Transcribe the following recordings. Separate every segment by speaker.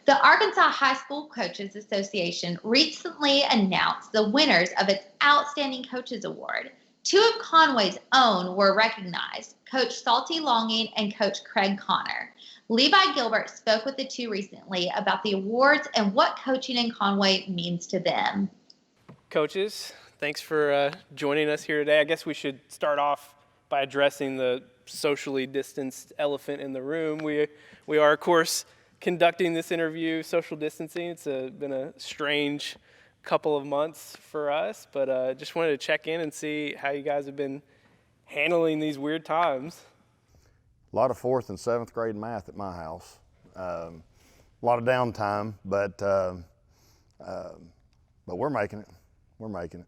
Speaker 1: The Arkansas High School Coaches Association recently announced the winners of its Outstanding Coaches Award. Two of Conway's own were recognized, Coach Salty Longing and Coach Craig Connor. Levi Gilbert spoke with the two recently about the awards and what coaching in Conway means to them.
Speaker 2: Coaches, thanks for joining us here today. I guess we should start off by addressing the socially distanced elephant in the room. We are, of course, conducting this interview social distancing. It's been a strange couple of months for us, but just wanted to check in and see how you guys have been handling these weird times.
Speaker 3: A lot of 4th and 7th grade math at my house. A lot of downtime, but we're making it. We're making it.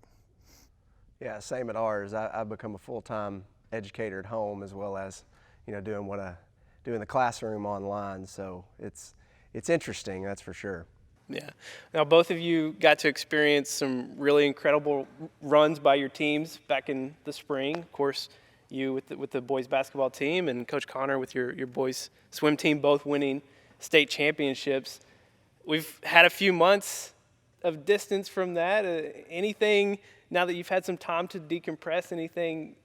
Speaker 4: Yeah, same at ours. I've become a full-time educator at home, as well as, doing the classroom online. So it's interesting, that's for sure.
Speaker 2: Yeah. Now, both of you got to experience some really incredible runs by your teams back in the spring. Of course, you with the boys basketball team, and Coach Connor with your boys swim team, both winning state championships. We've had a few months of distance from that. Anything, now that you've had some time to decompress, anything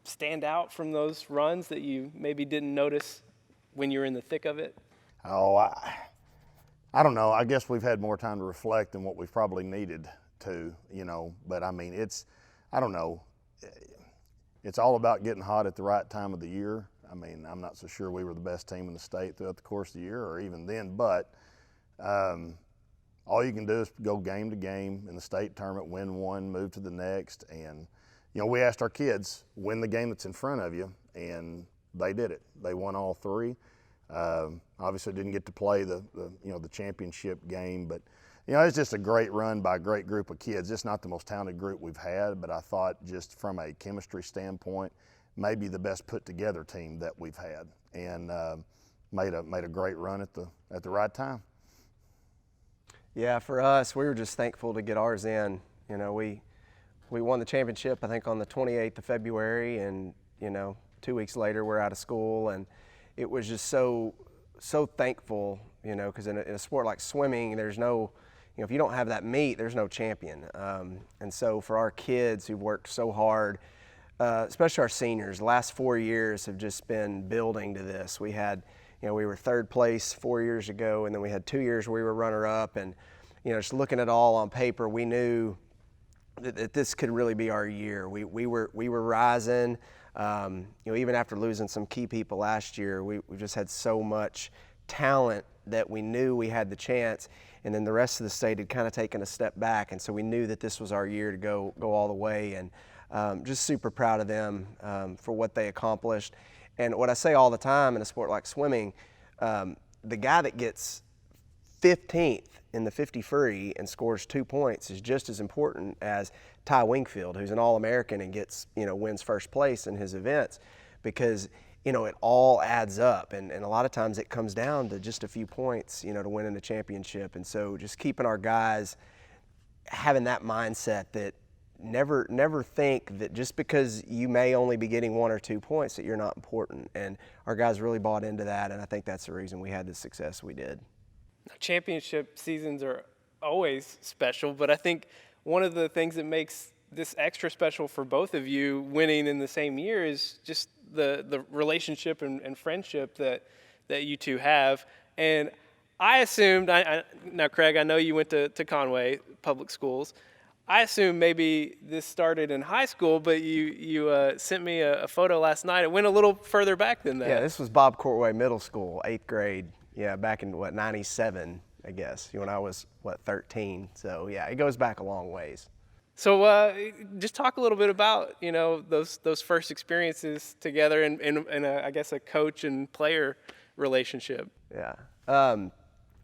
Speaker 2: stand out from those runs that you maybe didn't notice when you were in the thick of it?
Speaker 3: Oh, I don't know. I guess we've had more time to reflect than what we've probably needed to, But I mean, I don't know. It's all about getting hot at the right time of the year. I mean, I'm not so sure we were the best team in the state throughout the course of the year or even then, but all you can do is go game to game in the state tournament, win one, move to the next. And, we asked our kids, win the game that's in front of you, and they did it. They won all three. Obviously didn't get to play the championship game, but it's just a great run by a great group of kids. It's not the most talented group we've had, but I thought just from a chemistry standpoint, maybe the best put together team that we've had, and made a great run at the right time.
Speaker 4: Yeah, for us, we were just thankful to get ours in. We won the championship, I think, on the 28th of February, and 2 weeks later we're out of school, and it was just so thankful, because in a sport like swimming, there's no, if you don't have that meet, there's no champion. And so for our kids who've worked so hard, especially our seniors, the last 4 years have just been building to this. We had, we were third place 4 years ago, and then we had 2 years where we were runner-up, and just looking at it all on paper, we knew that this could really be our year. We were rising. Even after losing some key people last year, we just had so much talent that we knew we had the chance, and then the rest of the state had kind of taken a step back, and so we knew that this was our year to go all the way, and just super proud of them for what they accomplished. And what I say all the time in a sport like swimming, the guy that gets 15th in the 50 free and scores 2 points is just as important as Ty Wingfield, who's an All-American and gets, wins first place in his events, because, it all adds up. And a lot of times it comes down to just a few points, to win in the championship. And so just keeping our guys having that mindset that never think that just because you may only be getting 1 or 2 points that you're not important. And our guys really bought into that, and I think that's the reason we had the success we did.
Speaker 2: Championship seasons are always special, but I think one of the things that makes this extra special for both of you winning in the same year is just the relationship and friendship that you two have. And I assumed, now Craig, I know you went to Conway public schools. I assumed maybe this started in high school, but you sent me a photo last night. It went a little further back than that.
Speaker 4: Yeah, this was Bob Courtway Middle School, 8th grade. Yeah, back in, 97, I guess, when I was, 13. So, yeah, it goes back a long ways.
Speaker 2: So just talk a little bit about, those first experiences together and I guess a coach and player relationship.
Speaker 4: Yeah.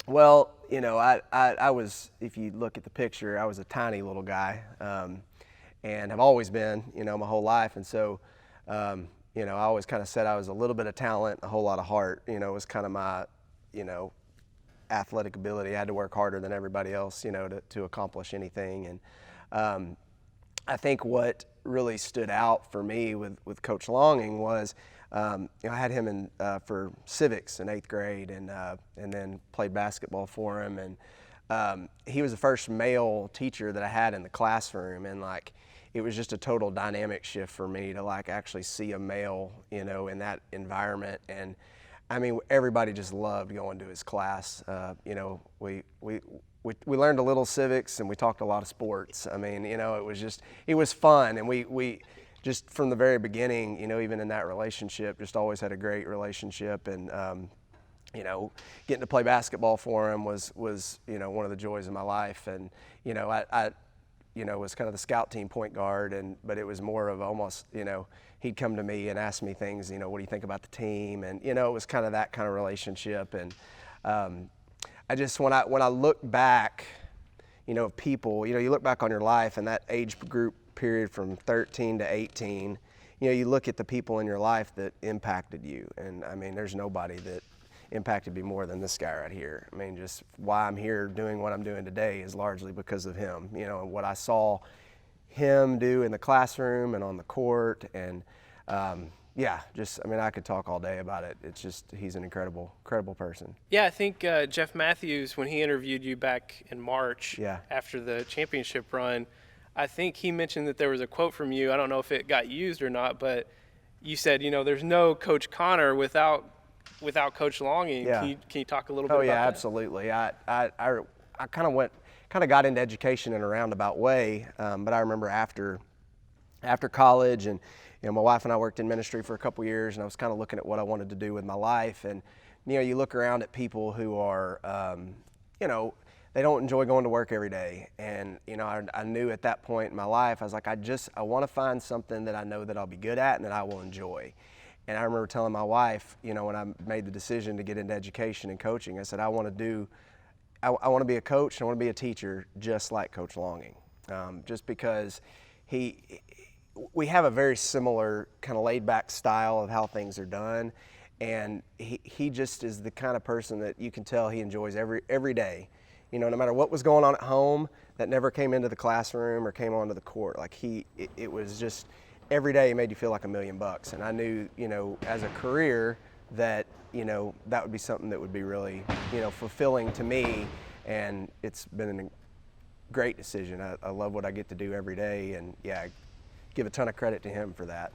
Speaker 4: Well, I was, if you look at the picture, I was a tiny little guy and have always been, my whole life. And so, I always kind of said I was a little bit of talent, a whole lot of heart, was kind of my, athletic ability. I had to work harder than everybody else, to accomplish anything. And I think what really stood out for me with Coach Longing was I had him in for civics in 8th grade, and then played basketball for him. And he was the first male teacher that I had in the classroom, and it was just a total dynamic shift for me to actually see a male, in that environment. And I mean, everybody just loved going to his class. We learned a little civics, and we talked a lot of sports. I mean, it was fun, and we just from the very beginning, even in that relationship, just always had a great relationship. And getting to play basketball for him was one of the joys of my life. And I was kind of the scout team point guard, but it was more of almost, he'd come to me and ask me things, what do you think about the team? And, it was kind of that kind of relationship. And I just, when I look back, people, you look back on your life and that age group period from 13 to 18, you look at the people in your life that impacted you. And I mean, there's nobody that impacted me more than this guy right here. I mean, just why I'm here doing what I'm doing today is largely because of him, and what I saw him do in the classroom and on the court. And I could talk all day about it. It's just, he's an incredible person.
Speaker 2: Yeah, I think Jeff Matthews, when he interviewed you back in March after the championship run, I think he mentioned that there was a quote from you. I don't know if it got used or not, but you said, there's no Coach Connor without Coach Longing.
Speaker 4: Yeah.
Speaker 2: Can you talk a little bit about that?
Speaker 4: Oh yeah, absolutely. I kind of got into education in a roundabout way, but I remember after college, and my wife and I worked in ministry for a couple years, and I was kind of looking at what I wanted to do with my life. And you look around at people who are they don't enjoy going to work every day. And I knew at that point in my life, I was like, I want to find something that I know that I'll be good at and that I will enjoy. And I remember telling my wife, when I made the decision to get into education and coaching, I said, I want to be a coach, and I want to be a teacher just like Coach Longing. Just because we have a very similar kind of laid back style of how things are done. And he just is the kind of person that you can tell he enjoys every day. No matter what was going on at home, that never came into the classroom or came onto the court. It was just, every day he made you feel like $1 million. And I knew, as a career that, that would be something that would be really, fulfilling to me. And it's been a great decision. I love what I get to do every day. And I give a ton of credit to him for that.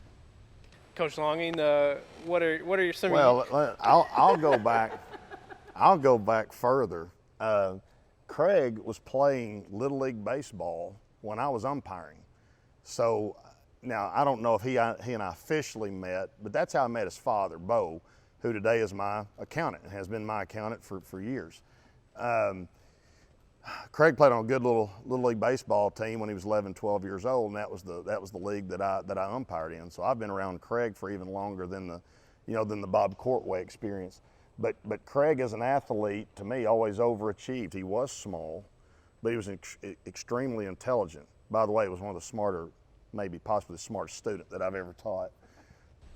Speaker 2: Coach Longing, what are your some?
Speaker 3: Well, I'll go back. I'll go back further. Craig was playing Little League baseball when I was umpiring. So now I don't know if he and I officially met, but that's how I met his father, Bo, who today is my accountant and has been my accountant for years. Craig played on a good little league baseball team when he was 11, 12 years old, and that was the league that I umpired in. So I've been around Craig for even longer than the Bob Courtway experience. But Craig as an athlete, to me, always overachieved. He was small, but he was extremely intelligent. By the way, he was one of the smarter, maybe possibly the smartest student that I've ever taught.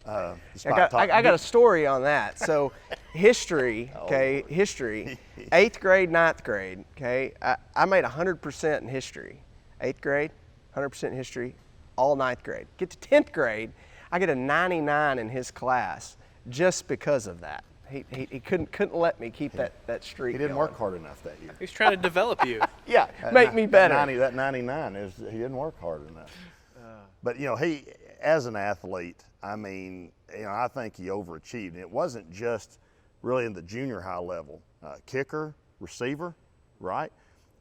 Speaker 4: I got a story on that. So history, okay, history, 8th grade, 9th grade, okay, I made 100% in history. 8th grade, 100% in history, all 9th grade. Get to 10th grade, I get a 99 in his class just because of that. He couldn't let me keep that streak.
Speaker 3: He didn't
Speaker 4: going.
Speaker 3: work hard enough that year.
Speaker 2: He's trying to develop you.
Speaker 4: Yeah, make me better.
Speaker 3: That 99 is he didn't work hard enough. But he, as an athlete, I mean, I think he overachieved. And it wasn't just really in the junior high level. Kicker, receiver, right?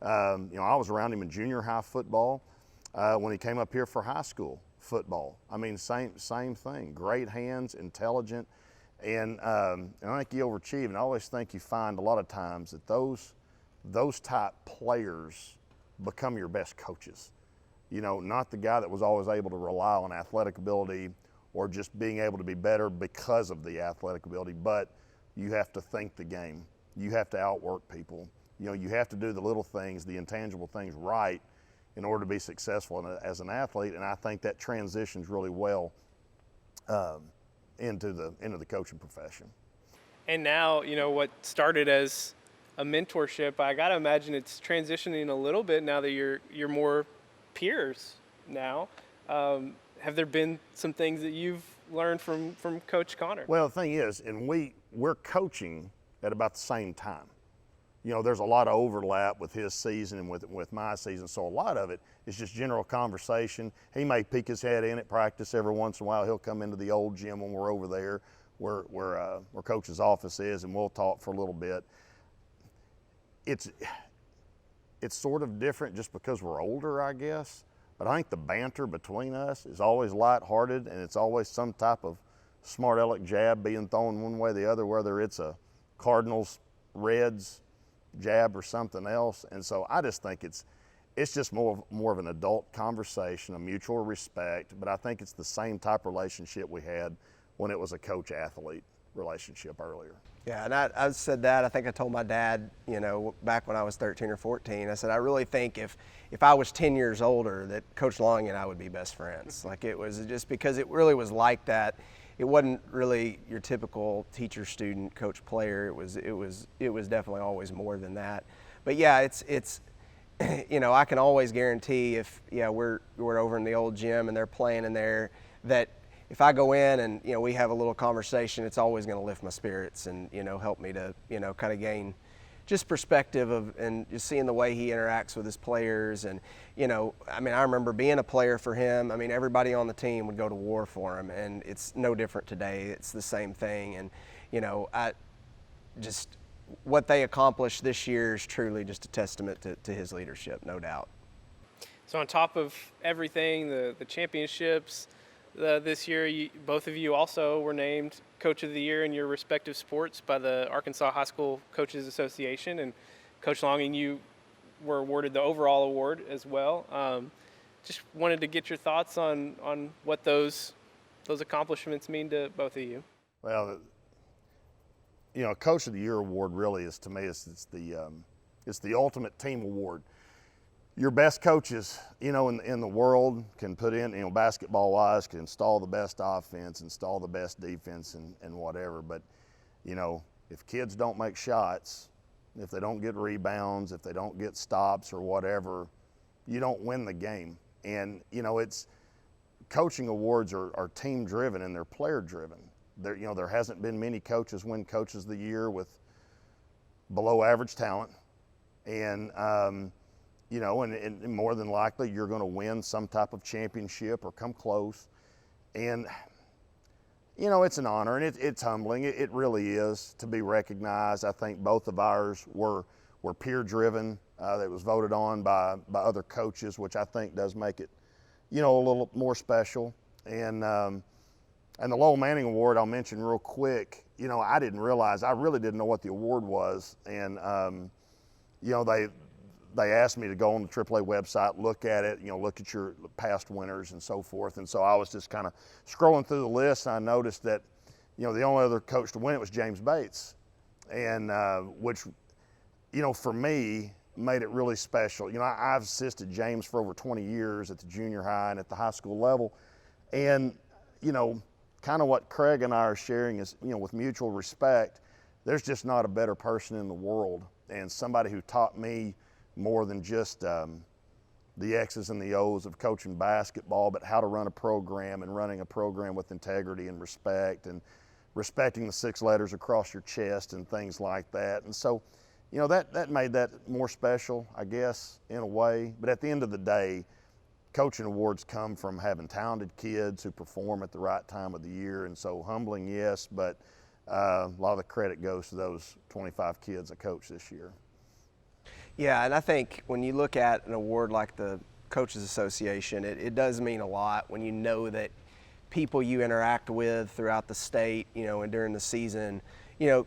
Speaker 3: I was around him in junior high football when he came up here for high school football. I mean, same thing. Great hands, intelligent. And I think he overachieved. And I always think you find a lot of times that those type players become your best coaches. Not the guy that was always able to rely on athletic ability or just being able to be better because of the athletic ability, but you have to think the game. You have to outwork people. You have to do the little things, the intangible things right in order to be successful as an athlete. And I think that transitions really well into the coaching profession.
Speaker 2: And now, what started as a mentorship, I got to imagine it's transitioning a little bit now that you're more peers now. Have there been some things that you've learned from Coach Connor?
Speaker 3: Well, the thing is, and we're coaching at about the same time. There's a lot of overlap with his season and with my season, so a lot of it is just general conversation. He may peek his head in at practice every once in a while. He'll come into the old gym when we're over there where Coach's office is, and we'll talk for a little bit. It's sort of different just because we're older, I guess, but I think the banter between us is always lighthearted, and it's always some type of smart aleck jab being thrown one way or the other, whether it's a Cardinals, Reds jab or something else. And so I just think it's just more of an adult conversation, a mutual respect, but I think it's the same type relationship we had when it was a coach-athlete relationship earlier.
Speaker 4: Yeah, and I said that. I think I told my dad, back when I was 13 or 14, I said, I really think if I was 10 years older, that Coach Long and I would be best friends. Like, it was just because it really was like that. It wasn't really your typical teacher, student, coach, player. It was definitely always more than that. But yeah, it's I can always guarantee if we're over in the old gym and they're playing in there, that if I go in and we have a little conversation, it's always going to lift my spirits and help me to kind of gain just perspective of and just seeing the way he interacts with his players. And I remember being a player for him. Everybody on the team would go to war for him, and it's no different today. It's the same thing. And I just what they accomplished this year is truly just a testament to his leadership, no doubt.
Speaker 2: So on top of everything, the championships this year, both of you also were named Coach of the Year in your respective sports by the Arkansas High School Coaches Association, and Coach Longing, you were awarded the overall award as well. Just wanted to get your thoughts on what those accomplishments mean to both of you.
Speaker 3: Well, Coach of the Year award really is, to me, it's the ultimate team award. Your best coaches, in the world can put in, basketball-wise, can install the best offense, install the best defense, and whatever. But, if kids don't make shots, if they don't get rebounds, if they don't get stops or whatever, you don't win the game. And, it's coaching awards are team-driven and they're player-driven. There hasn't been many coaches win Coaches of the Year with below-average talent, and and more than likely you're going to win some type of championship or come close. And, it's an honor, and it's humbling. It really is to be recognized. I think both of ours were peer-driven. That was voted on by other coaches, which I think does make it, a little more special. And the Lowell Manning Award, I'll mention real quick. I didn't realize, I really didn't know what the award was. And, they asked me to go on the AAA website, look at it, look at your past winners and so forth. And so I was just kind of scrolling through the list, and I noticed that, the only other coach to win it was James Bates. And which, for me, made it really special. I've assisted James for over 20 years at the junior high and at the high school level. And, kind of what Craig and I are sharing is, with mutual respect, there's just not a better person in the world, and somebody who taught me more than just the X's and the O's of coaching basketball, but how to run a program and running a program with integrity and respect and respecting the 6 letters across your chest and things like that. And so, that made that more special, I guess, in a way. But at the end of the day, coaching awards come from having talented kids who perform at the right time of the year. And so humbling, yes, but a lot of the credit goes to those 25 kids I coached this year.
Speaker 4: Yeah, and I think when you look at an award like the Coaches Association, it does mean a lot when you know that people you interact with throughout the state, and during the season,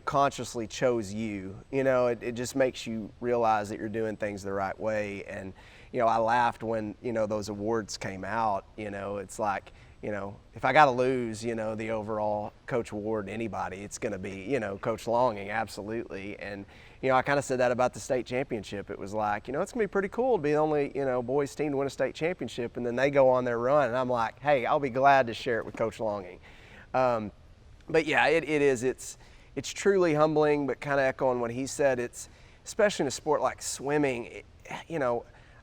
Speaker 4: consciously chose you. It just makes you realize that you're doing things the right way. And, I laughed when, those awards came out. It's like, if I got to lose, the overall coach award to anybody, it's going to be, Coach Longing, absolutely. And, I kind of said that about the state championship. It was like, it's going to be pretty cool to be the only, boys team to win a state championship. And then they go on their run, and I'm like, hey, I'll be glad to share it with Coach Longing. But yeah, it is. It's truly humbling, but kind of echoing what he said, it's especially in a sport like swimming,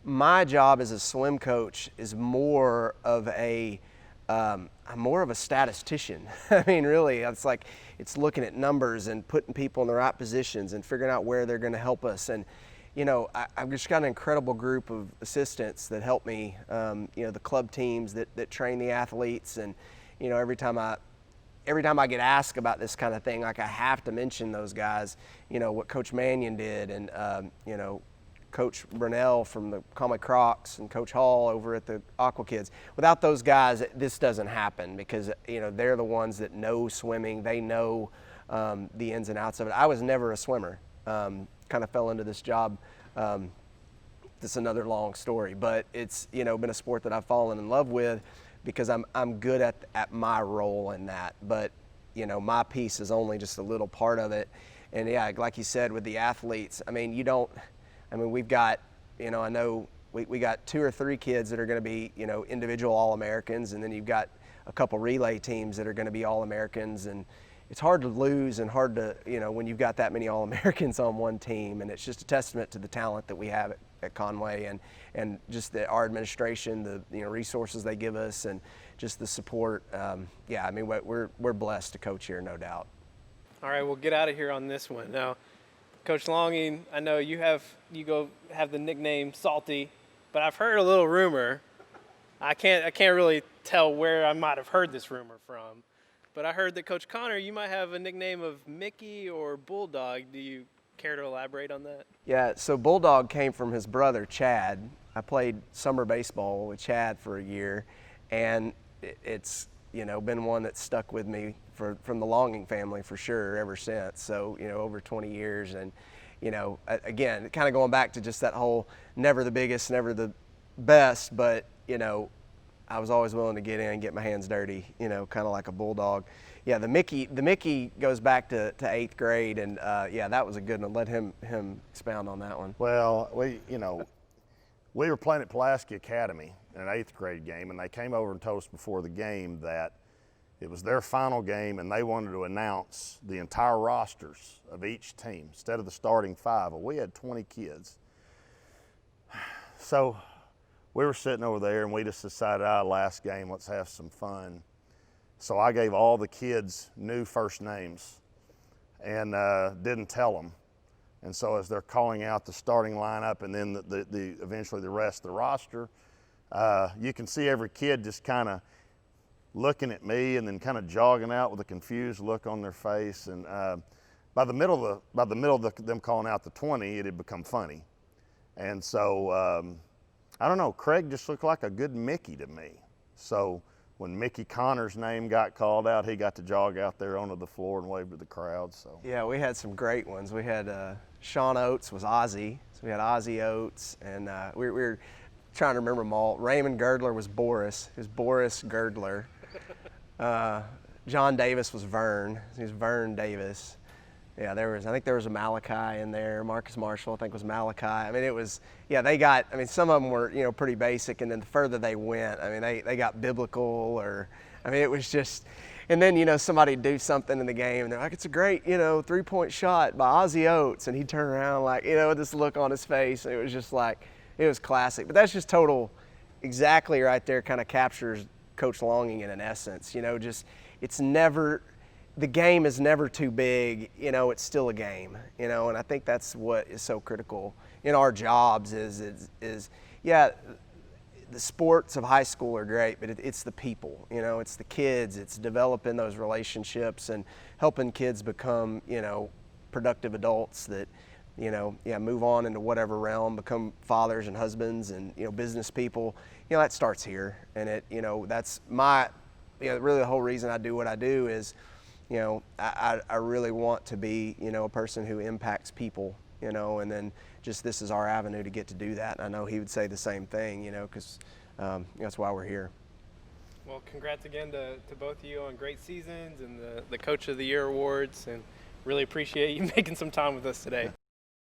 Speaker 4: my job as a swim coach is more of a I'm more of a statistician. I mean, really, it's looking at numbers and putting people in the right positions and figuring out where they're going to help us. And, I've just got an incredible group of assistants that help me, the club teams that train the athletes. And, every time I get asked about this kind of thing, like I have to mention those guys, what Coach Mannion did and, Coach Brunell from the Conway Crocs and Coach Hall over at the Aqua Kids. Without those guys, this doesn't happen because, they're the ones that know swimming. They know the ins and outs of it. I was never a swimmer. Kind of fell into this job. That's another long story, but it's, been a sport that I've fallen in love with because I'm good at my role in that. But, my piece is only just a little part of it. And yeah, like you said, with the athletes, we've got, I know we got 2 or 3 kids that are going to be, individual All-Americans, and then you've got a couple relay teams that are going to be All-Americans, and it's hard to lose and hard to, when you've got that many All-Americans on one team, and it's just a testament to the talent that we have at Conway and just our administration, the resources they give us, and just the support. We're blessed to coach here, no doubt.
Speaker 2: All right, we'll get out of here on this one now. Coach Longing, I know you have the nickname Salty, but I've heard a little rumor. I can't really tell where I might have heard this rumor from, but I heard that Coach Connor, you might have a nickname of Mickey or Bulldog. Do you care to elaborate on that?
Speaker 4: Yeah, so Bulldog came from his brother Chad. I played summer baseball with Chad for a year, and it's been one that's stuck with me from the Longing family for sure ever since. So, over 20 years. And, again, kind of going back to just that whole never the biggest, never the best, but, I was always willing to get in and get my hands dirty, kind of like a Bulldog. Yeah, the Mickey goes back to 8th grade, and that was a good one. Let him expound on that one.
Speaker 3: Well, we were playing at Pulaski Academy in an 8th grade game, and they came over and told us before the game that it was their final game, and they wanted to announce the entire rosters of each team instead of the starting 5. Well, we had 20 kids. So we were sitting over there, and we just decided, last game, let's have some fun. So I gave all the kids new first names and didn't tell them. And so as they're calling out the starting lineup and then eventually the rest of the roster, you can see every kid just kind of looking at me and then kind of jogging out with a confused look on their face. And by the middle of them calling out the 20, it had become funny. And so, I don't know, Craig just looked like a good Mickey to me. So when Mickey Connor's name got called out, he got to jog out there onto the floor and wave to the crowd. So
Speaker 4: yeah, we had some great ones. We had Sean Oates was Ozzy, so we had Ozzy Oates, and we were trying to remember them all. Raymond Girdler was Boris. He was Boris Girdler. John Davis was Vern. He was Vern Davis. Yeah, I think there was a Malachi in there. Marcus Marshall, I think, was Malachi. It was, some of them were, pretty basic, and then the further they went, they got biblical it was just, and then, somebody'd do something in the game, and they're like, it's a great, 3-point shot by Ozzy Oates, and he'd turn around with this look on his face, and it was just like, it was classic. But that's just total, exactly right there, kind of captures Coach Longing in an essence. It's never, the game is never too big, it's still a game, and I think that's what is so critical in our jobs is the sports of high school are great, but it's the people, it's the kids, it's developing those relationships and helping kids become, productive adults that, move on into whatever realm, become fathers and husbands and, business people. That starts here, and that's my, really the whole reason I do what I do is, I really want to be, a person who impacts people, and then just this is our avenue to get to do that. And I know he would say the same thing, because that's why we're here.
Speaker 2: Well, congrats again to both of you on great seasons and the Coach of the Year awards, and really appreciate you making some time with us today.